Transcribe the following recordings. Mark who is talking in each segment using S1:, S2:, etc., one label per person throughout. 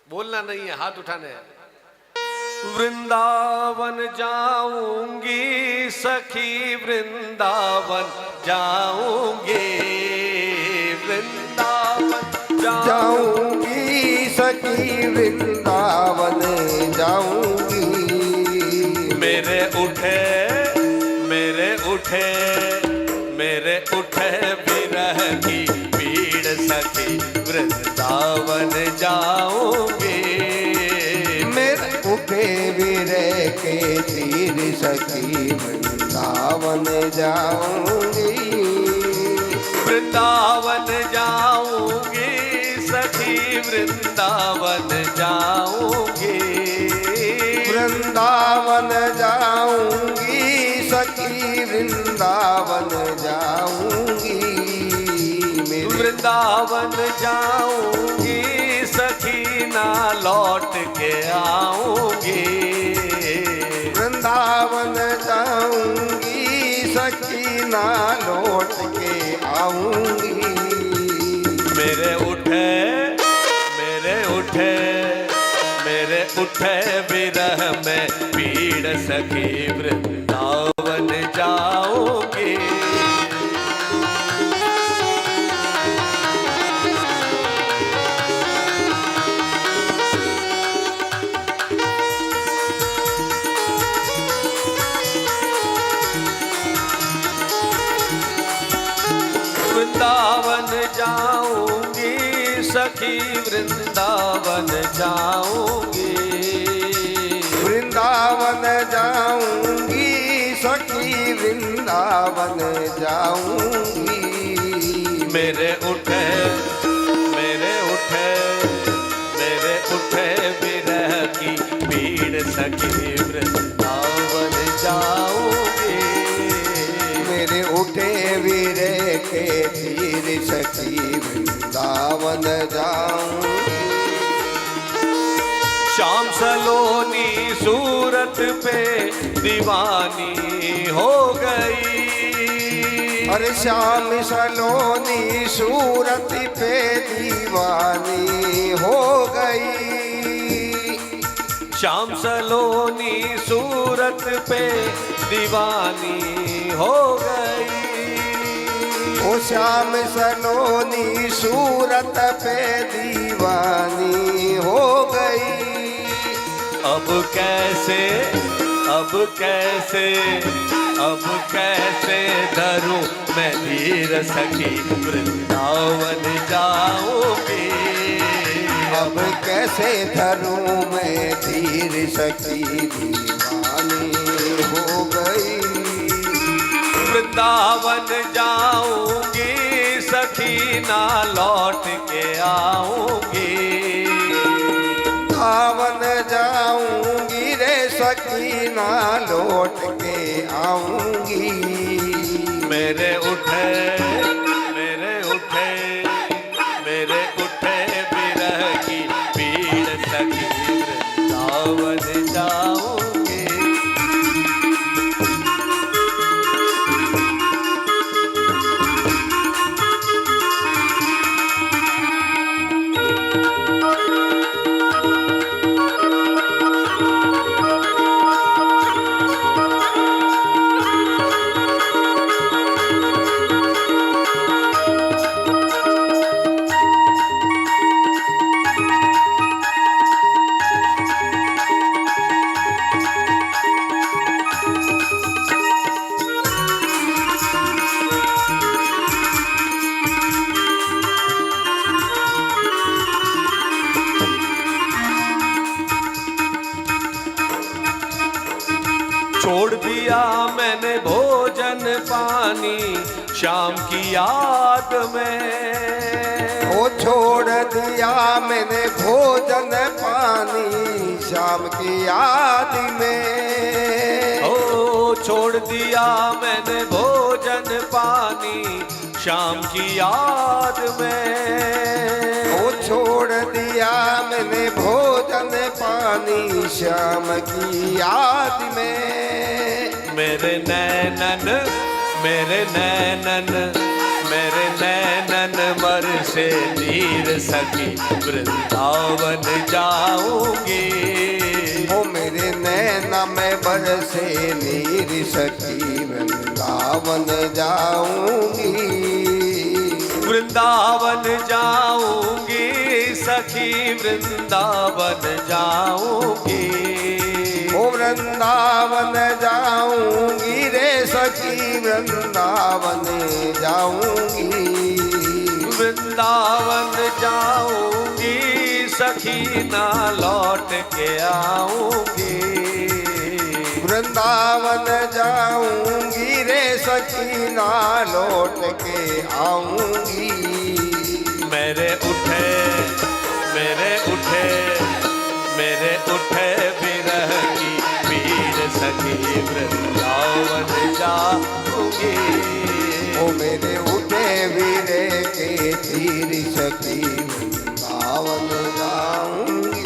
S1: बोलना नहीं है, हाथ उठाने हैं। वृंदावन जाऊंगी सखी, वृंदावन जाऊंगी, वृंदावन
S2: जाऊंगी सखी, वृंदावन जाऊंगी।
S1: मेरे उठे विरह की पीड़ सखी, वृंदावन जाऊंगी।
S2: मेरे उठे विरह के तीर सखी, वृंदावन जाऊंगी।
S1: वृंदावन जाऊंगी सखी, वृंदावन जाऊंगी।
S2: वृंदावन जाऊंगी सखी, वृंदावन जाऊंगी।
S1: वृंदावन जाऊंगी सखी, ना लौट के आऊंगी।
S2: वृंदावन जाऊंगी सखी, ना लौट के आऊंगी।
S1: मेरे उठे विरह में पीड़ सखी, वृंदावन जाऊंगी। वृंदावन जाऊंगी सखी, वृंदावन जाऊंगी।
S2: वृंदावन जाऊंगी सखी, वृंदावन जाऊंगी।
S1: मेरे उठे विरह की पीड़ सखी, वृंदावन जाऊंगी।
S2: मेरे उठे विरह के तीर सखी, वृंदावन जाऊंगी।
S1: श्याम सलोनी सूरत पे दीवानी हो गई।
S2: अरे श्याम सलोनी सूरत पे दीवानी हो गई।
S1: श्याम सलोनी सूरत पे दीवानी हो गई।
S2: ओ श्याम सलोनी सूरत पे दीवानी हो गई।
S1: अब कैसे धरूं मैं धीर सखी, वृंदावन जाऊंगी।
S2: अब कैसे धरूं मैं धीर सखी, दीवानी हो गई।
S1: वृंदावन जाऊंगी सखी, ना लौट के आऊंगी।
S2: वृंदावन जाऊंगी रे सखी, ना लौट के आऊंगी।
S1: मेरे उठे विरह की पीड़ सखी, वृंदावन जाऊंगी। छोड़ दिया मैंने भोजन पानी, शाम की याद में।
S2: ओ छोड़ दिया मैंने भोजन पानी, शाम की याद में।
S1: ओ छोड़ दिया मैंने भोजन पानी, शाम की याद में।
S2: ओ छोड़ दिया मैंने भोजन पानी, शाम की याद में।
S1: मेरे नैनन मेरे नैनन बरसे नीर सखी वृंदावन जाऊंगी।
S2: ओ मेरे नैना में बरसे नीर सखी वृंदावन जाऊंगी।
S1: वृंदावन जाऊंगी सखी वृंदावन जाऊंगी।
S2: ओ वृंदावन जाऊंगी रे सखी वृंदावन जाऊंगी।
S1: वृंदावन जाऊंगी सखी ना लौट के आऊंगी।
S2: वृंदावन जाऊंगी रे सखी ना लौट के आऊंगी।
S1: मेरे उठे विरह की पीर सखी वृंदावन जाऊंगी।
S2: ओ मेरे उठे वीरे के तीर सखी वृंदावन जाऊंगी।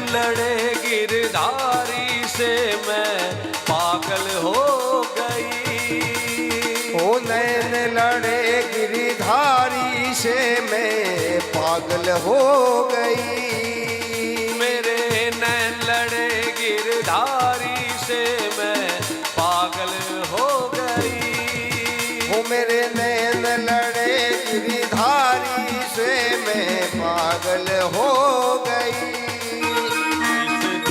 S1: लड़े गिरधारी से मैं पागल हो गई।
S2: ओ नैन लड़े गिरधारी से मैं पागल हो गई।
S1: मेरे नैन लड़े गिरधारी से मैं पागल हो गई।
S2: ओ मेरे नैन लड़े गिरधारी से मैं पागल हो गई।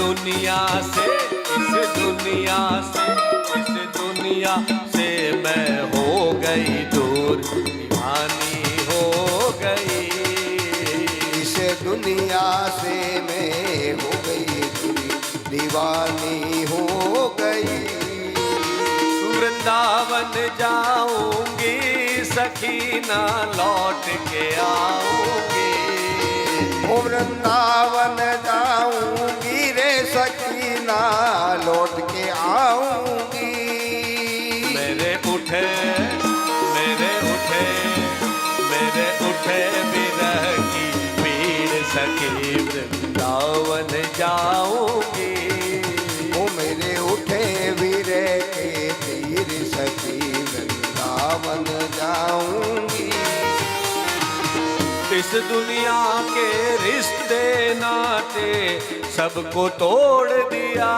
S1: इस दुनिया से मैं हो गई दूर, दीवानी हो गई।
S2: इस दुनिया से मैं हो गई दूर, दीवानी हो गई।
S1: वृंदावन जाऊंगी सखी ना लौट के आऊंगी।
S2: ओ वृंदावन जाऊंगी रे सखी ना लौट के आऊंगी।
S1: मेरे उठे विरह की पीड़ सखी वृंदावन जाऊंगी।
S2: ओ मेरे उठे विरह के तीर सखी वृंदावन जाऊंगी।
S1: इस दुनिया के रिश्ते नाते सबको तोड़ दिया।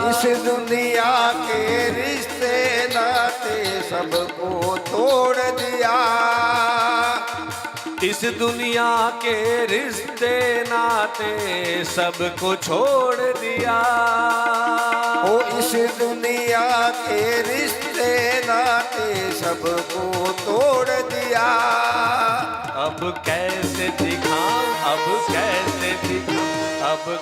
S2: इस दुनिया के रिश्ते नाते सबको तोड़ दिया।
S1: इस दुनिया के रिश्ते नाते सबको छोड़ दिया।
S2: ओ इस दुनिया के रिश्ते नाते सबको तोड़ दिया।
S1: अब कैसे दिखाऊं, अब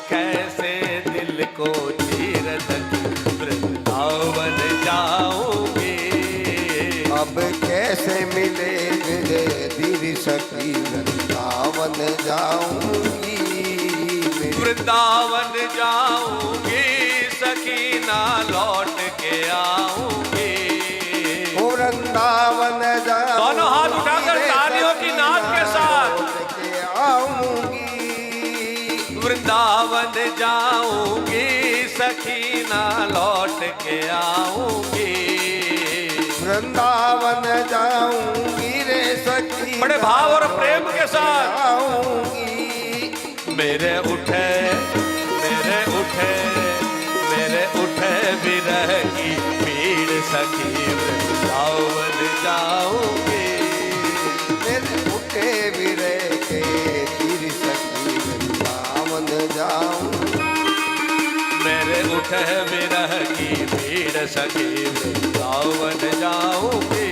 S1: कैसे दिल को चीर सकी वृंदावन जाऊंगी।
S2: अब कैसे मिले मेरे दिल सखी वृंदावन जाऊंगी।
S1: वृंदावन जाऊंगी सखी ना लौट के आऊंगी।
S2: वृंदावन जाऊंगी
S1: दोनों हाथ उठाकर तालियों की नाद के साथ
S2: लौट के आऊंगी।
S1: सखी ना लौट के आऊंगी।
S2: वृंदावन जाऊंगी रे सखी,
S1: बड़े भाव और प्रेम के साथ
S2: आऊंगी।
S1: मेरे उठे विरह की पीड़ सखी वृंदावन जाऊंगी।
S2: मेरे उठे विरह के तीर सखी वृंदावन जाऊंगी।
S1: मेरे उठे विरह की पीड़ सखी वृंदावन जाऊंगी।